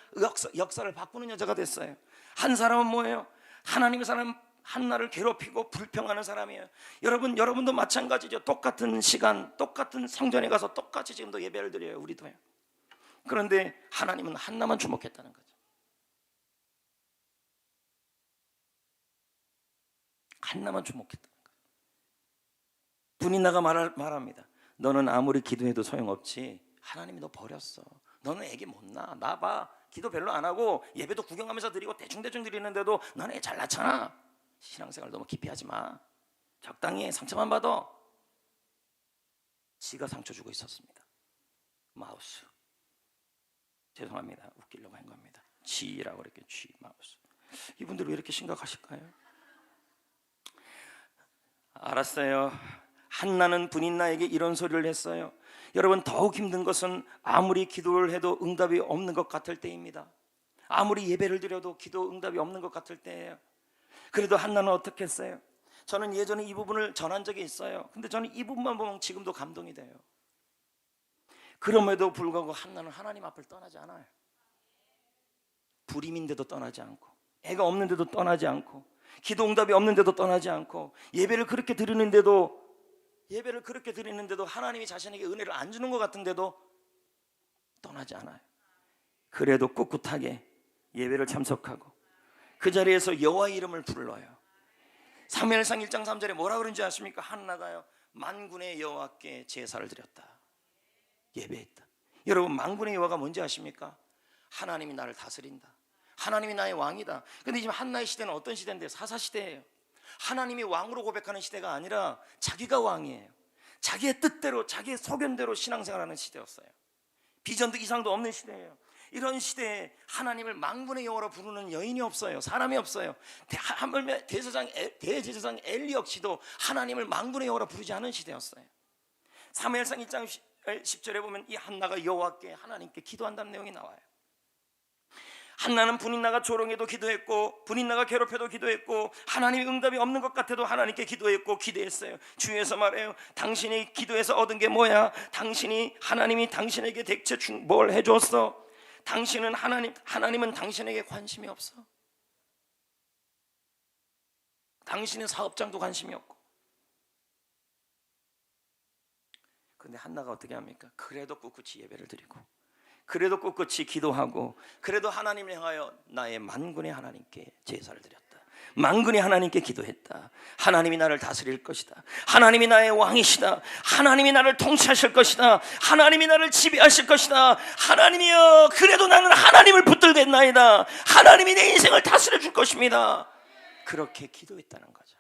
역사를 바꾸는 여자가 됐어요. 한 사람은 뭐예요? 하나님의 사람 한나를 괴롭히고 불평하는 사람이에요. 여러분도 마찬가지죠. 똑같은 시간, 똑같은 성전에 가서 똑같이 지금도 예배를 드려요. 우리도요. 그런데 하나님은 한나만 주목했다는 거죠. 한나만 주목했다는 거예요. 분인나가 말합니다. 너는 아무리 기도해도 소용없지. 하나님이 너 버렸어. 너는 애기 못 낳아. 나 봐. 기도 별로 안 하고 예배도 구경하면서 드리고 대충대충 드리는데도 너는 애 잘 낳잖아. 신앙생활 너무 깊이 하지 마. 적당히 상처만 받아. 지가 상처 주고 있었습니다. 마우스. 죄송합니다. 웃기려고 한 겁니다. 지라고 그랬겠죠. 지, 마우스. 이분들 왜 이렇게 심각하실까요? 알았어요. 한나는 분인나에게 이런 소리를 했어요. 여러분, 더욱 힘든 것은 아무리 기도를 해도 응답이 없는 것 같을 때입니다. 아무리 예배를 드려도 기도 응답이 없는 것 같을 때예요. 그래도 한나는 어떻게 했어요? 저는 예전에 이 부분을 전한 적이 있어요. 근데 저는 이 부분만 보면 지금도 감동이 돼요. 그럼에도 불구하고 한나는 하나님 앞을 떠나지 않아요. 불임인데도 떠나지 않고, 애가 없는데도 떠나지 않고, 기도 응답이 없는데도 떠나지 않고, 예배를 그렇게 드리는데도 하나님이 자신에게 은혜를 안 주는 것 같은데도 떠나지 않아요. 그래도 꿋꿋하게 예배를 참석하고 그 자리에서 여호와의 이름을 불러요. 사무엘상 1장 3절에 뭐라 그런지 아십니까? 한나가요, 만군의 여호와께 제사를 드렸다. 예배했다. 여러분, 만군의 여호와가 뭔지 아십니까? 하나님이 나를 다스린다. 하나님이 나의 왕이다. 근데 지금 한나의 시대는 어떤 시대인데? 사사시대예요. 하나님이 왕으로 고백하는 시대가 아니라 자기가 왕이에요. 자기의 뜻대로, 자기의 소견대로 신앙생활하는 시대였어요. 비전도 이상도 없는 시대예요. 이런 시대에 하나님을 만군의 여호와로 부르는 여인이 없어요. 사람이 없어요. 대제사장 엘리 역시도 하나님을 만군의 여호와로 부르지 않은 시대였어요. 사무엘상 1장 10절에 보면 이 한나가 여호와께, 하나님께 기도한다는 내용이 나와요. 한나는 분인나가 조롱해도 기도했고, 분인나가 괴롭혀도 기도했고, 하나님의 응답이 없는 것 같아도 하나님께 기도했고 기도했어요. 주위에서 말해요. 당신이 기도해서 얻은 게 뭐야? 하나님이 당신에게 대체 뭘 해줬어? 하나님은 당신에게 관심이 없어. 당신의 사업장도 관심이 없고. 그런데 한나가 어떻게 합니까? 그래도 꿋꿋이 예배를 드리고, 그래도 꿋꿋이 기도하고, 그래도 하나님을 향하여 나의 만군의 하나님께 제사를 드렸다. 만군의 하나님께 기도했다. 하나님이 나를 다스릴 것이다. 하나님이 나의 왕이시다. 하나님이 나를 통치하실 것이다. 하나님이 나를 지배하실 것이다. 하나님이여, 그래도 나는 하나님을 붙들겠나이다. 하나님이 내 인생을 다스려 줄 것입니다. 그렇게 기도했다는 거죠.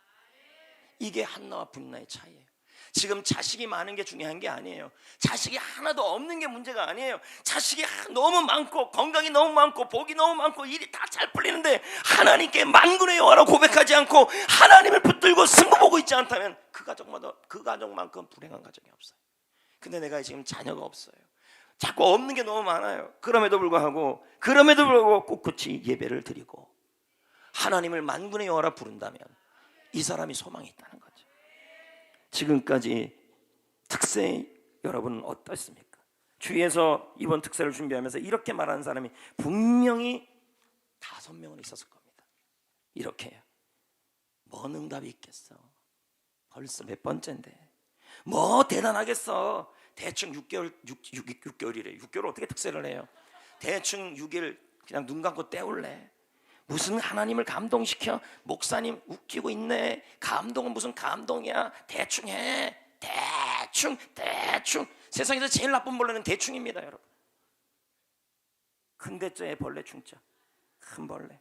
이게 한나와 분인나의 차이예요. 지금 자식이 많은 게 중요한 게 아니에요. 자식이 하나도 없는 게 문제가 아니에요. 자식이 너무 많고 건강이 너무 많고 복이 너무 많고 일이 다 잘 풀리는데 하나님께 만군의 여호와라 고백하지 않고 하나님을 붙들고 승부 보고 있지 않다면 그 가정만큼 불행한 가정이 없어요. 근데 내가 지금 자녀가 없어요. 자꾸 없는 게 너무 많아요. 그럼에도 불구하고 꿋꿋이 예배를 드리고 하나님을 만군의 여호와라 부른다면 이 사람이 소망이 있다는 거죠. 지금까지 특세 여러분은 어떻습니까? 주위에서 이번 특세를 준비하면서 이렇게 말하는 사람이 분명히 5명은 있었을 겁니다. 이렇게요. 뭔 응답이 있겠어? 벌써 몇 번째인데 뭐 대단하겠어? 대충 6개월이래. 6개월 어떻게 특세를 해요? 대충 6일 그냥 눈 감고 때울래. 무슨 하나님을 감동시켜? 목사님 웃기고 있네. 감동은 무슨 감동이야? 대충 해. 대충. 세상에서 제일 나쁜 벌레는 대충입니다, 여러분. 큰 대자에 벌레 충자. 큰 벌레.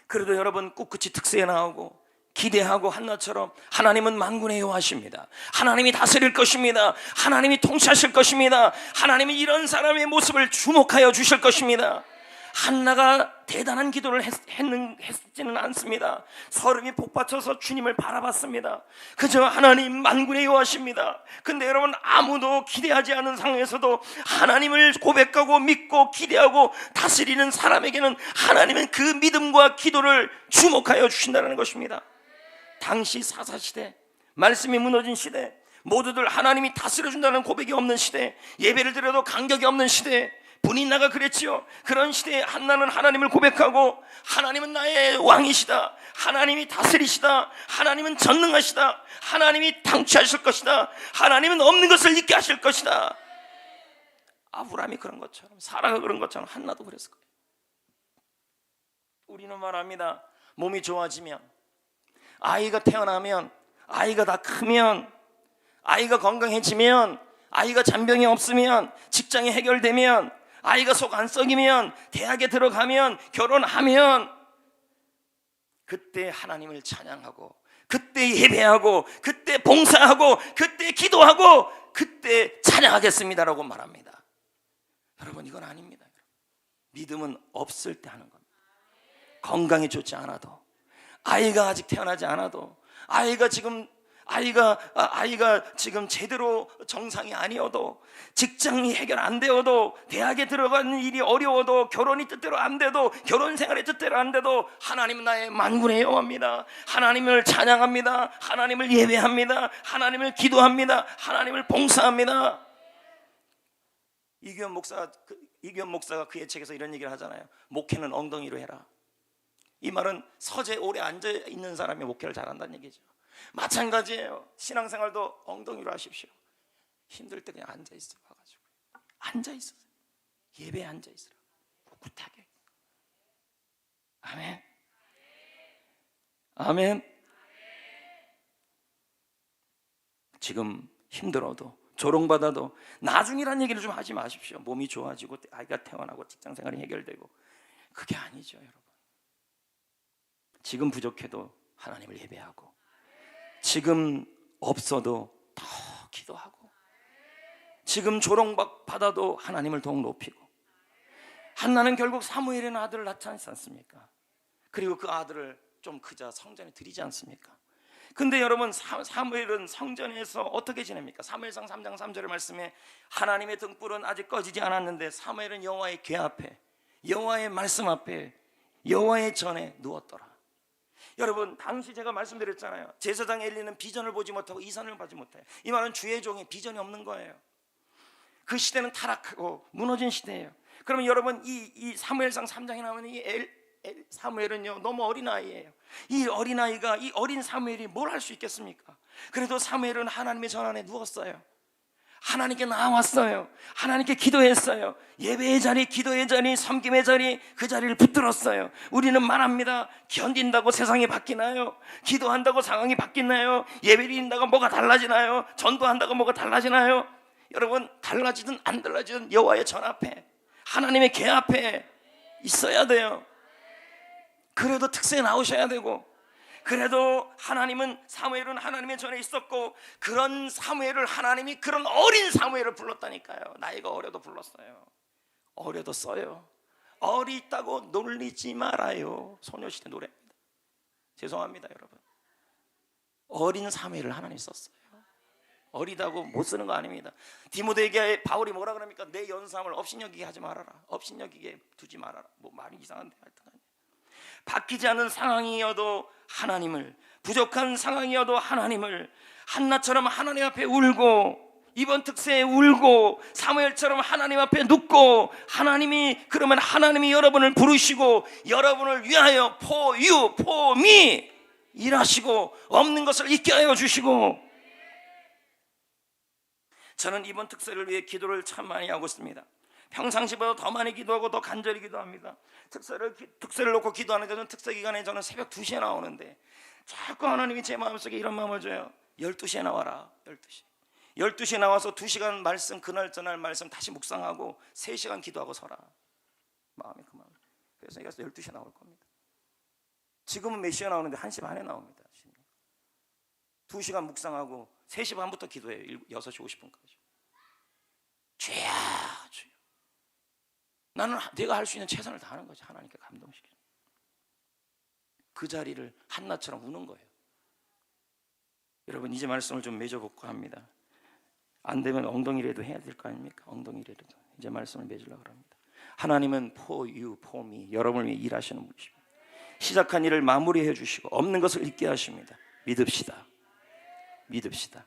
그래도 여러분 꿋꿋이 특세에 나오고 기대하고 한나처럼 하나님은 만군의 여호와십니다. 하나님이 다스릴 것입니다. 하나님이 통치하실 것입니다. 하나님이 이런 사람의 모습을 주목하여 주실 것입니다. 한나가 대단한 기도를 했지는 않습니다. 설움이 복받쳐서 주님을 바라봤습니다. 그저 하나님 만군의 여호와십니다. 근데 여러분 아무도 기대하지 않은 상황에서도 하나님을 고백하고 믿고 기대하고 다스리는 사람에게는 하나님은 그 믿음과 기도를 주목하여 주신다는 것입니다. 당시 사사시대, 말씀이 무너진 시대, 모두들 하나님이 다스려준다는 고백이 없는 시대, 예배를 드려도 간격이 없는 시대, 분인나가 그랬지요. 그런 시대에 한나는 하나님을 고백하고 하나님은 나의 왕이시다, 하나님이 다스리시다, 하나님은 전능하시다, 하나님이 통치하실 것이다, 하나님은 없는 것을 있게 하실 것이다. 아브라함이 그런 것처럼, 사라가 그런 것처럼 한나도 그랬을 거예요. 우리는 말합니다. 몸이 좋아지면, 아이가 태어나면, 아이가 다 크면, 아이가 건강해지면, 아이가 잔병이 없으면, 직장이 해결되면, 아이가 속 안 썩이면, 대학에 들어가면, 결혼하면 그때 하나님을 찬양하고, 그때 예배하고, 그때 봉사하고, 그때 기도하고, 그때 찬양하겠습니다라고 말합니다. 여러분 이건 아닙니다. 믿음은 없을 때 하는 겁니다. 건강이 좋지 않아도, 아이가 아직 태어나지 않아도, 아이가 지금 제대로 정상이 아니어도, 직장이 해결 안 되어도, 대학에 들어가는 일이 어려워도, 결혼이 뜻대로 안 돼도, 결혼 생활이 뜻대로 안 돼도 하나님은 나의 만군의 여호와입니다. 하나님을 찬양합니다. 하나님을 예배합니다. 하나님을 기도합니다. 하나님을 봉사합니다. 이규현 목사가 그의 책에서 이런 얘기를 하잖아요. 목회는 엉덩이로 해라. 이 말은 서재에 오래 앉아 있는 사람이 목회를 잘한다는 얘기죠. 마찬가지예요. 신앙생활도 엉덩이로 하십시오. 힘들 때 그냥 앉아 있어 봐가지고 앉아 있어요. 예배에 앉아 있으라. 꿋꿋하게. 아멘. 아멘. 지금 힘들어도, 조롱받아도 나중이란 얘기를 좀 하지 마십시오. 몸이 좋아지고 아이가 태어나고 직장생활이 해결되고, 그게 아니죠, 여러분. 지금 부족해도 하나님을 예배하고, 지금 없어도 더 기도하고, 지금 조롱받아도 하나님을 더욱 높이고. 한나는 결국 사무엘이라는 아들을 낳지 않습니까? 그리고 그 아들을 좀 크자 성전에 드리지 않습니까? 근데 여러분 사무엘은 성전에서 어떻게 지냅니까? 사무엘상 3장 3절의 말씀에 하나님의 등불은 아직 꺼지지 않았는데 사무엘은 여호와의 궤 앞에, 여호와의 말씀 앞에, 여호와의 전에 누웠더라. 여러분 당시 제가 말씀드렸잖아요. 제사장 엘리는 비전을 보지 못하고 이선을 보지 못해요. 이 말은 주의 종이 비전이 없는 거예요. 그 시대는 타락하고 무너진 시대예요. 그러면 여러분 이 사무엘상 3장에 나오는 이 사무엘은요 너무 어린아이예요. 이 어린아이가, 이 어린 사무엘이 뭘 할 수 있겠습니까? 그래도 사무엘은 하나님의 전 안에 누웠어요. 하나님께 나왔어요. 하나님께 기도했어요. 예배의 자리, 기도의 자리, 섬김의 자리, 그 자리를 붙들었어요. 우리는 말합니다. 견딘다고 세상이 바뀌나요? 기도한다고 상황이 바뀌나요? 예배 드린다고 뭐가 달라지나요? 전도한다고 뭐가 달라지나요? 여러분 달라지든 안 달라지든 여호와의 전 앞에, 하나님의 궤 앞에 있어야 돼요. 그래도 특세에 나오셔야 되고, 그래도 사무엘은 하나님의 전에 있었고, 그런 사무엘을 하나님이 그런 어린 사무엘을 불렀다니까요. 나이가 어려도 불렀어요. 어려도 써요. 어리다고 놀리지 말아요. 소녀시대 노래입니다. 죄송합니다 여러분. 어린 사무엘을 하나님 썼어요. 어리다고 못 쓰는 거 아닙니다. 디모데에게 바울이 뭐라 그럽니까? 내 연상을 업신여기게 하지 말아라. 업신여기게 두지 말아라. 뭐 말이 이상한데 하여튼 바뀌지 않는 상황이어도 하나님을, 부족한 상황이어도 하나님을, 한나처럼 하나님 앞에 울고, 이번 특세에 울고, 사무엘처럼 하나님 앞에 눕고, 그러면 하나님이 여러분을 부르시고 여러분을 위하여 for you, for me 일하시고 없는 것을 있게 하여 주시고. 저는 이번 특세를 위해 기도를 참 많이 하고 있습니다. 평상시보다 더 많이 기도하고 더 간절히 기도합니다. 특세를 놓고 기도하는 저는 특세 기간에 저는 새벽 2시에 나오는데 자꾸 하나님이 제 마음속에 이런 마음을 줘요. 12시에 나와라. 12시에 나와서 2시간 말씀, 그날 저날 말씀 다시 묵상하고 3시간 기도하고 서라. 마음이 그 마음. 그래서 내가 12시에 나올 겁니다. 지금은 몇 시에 나오는데 1시 반에 나옵니다. 2시간 묵상하고 3시 반부터 기도해요. 6시 50분까지. 주야, 주여. 나는 내가 할 수 있는 최선을 다하는 거지. 하나님께 감동시키는. 그 자리를 한나처럼 우는 거예요. 여러분 이제 말씀을 좀 맺어볼까 합니다. 안 되면 엉덩이라도 해야 될 거 아닙니까? 엉덩이라도. 이제 말씀을 맺으려고 합니다. 하나님은 for you, for me, 여러분을 위해 일하시는 분이십니다. 시작한 일을 마무리해 주시고 없는 것을 있게 하십니다. 믿읍시다.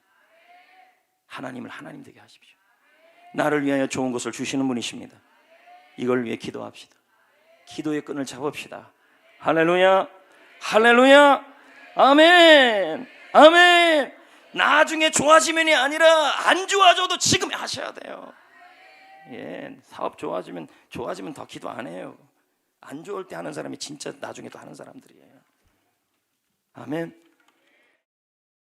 하나님을 하나님 되게 하십시오. 나를 위하여 좋은 것을 주시는 분이십니다. 이걸 위해 기도합시다. 기도의 끈을 잡읍시다. 할렐루야, 할렐루야, 아멘, 아멘. 나중에 좋아지면이 아니라 안 좋아져도 지금 하셔야 돼요. 사업 좋아지면 더 기도 안 해요. 안 좋을 때 하는 사람이 진짜 나중에 또 하는 사람들이에요. 아멘.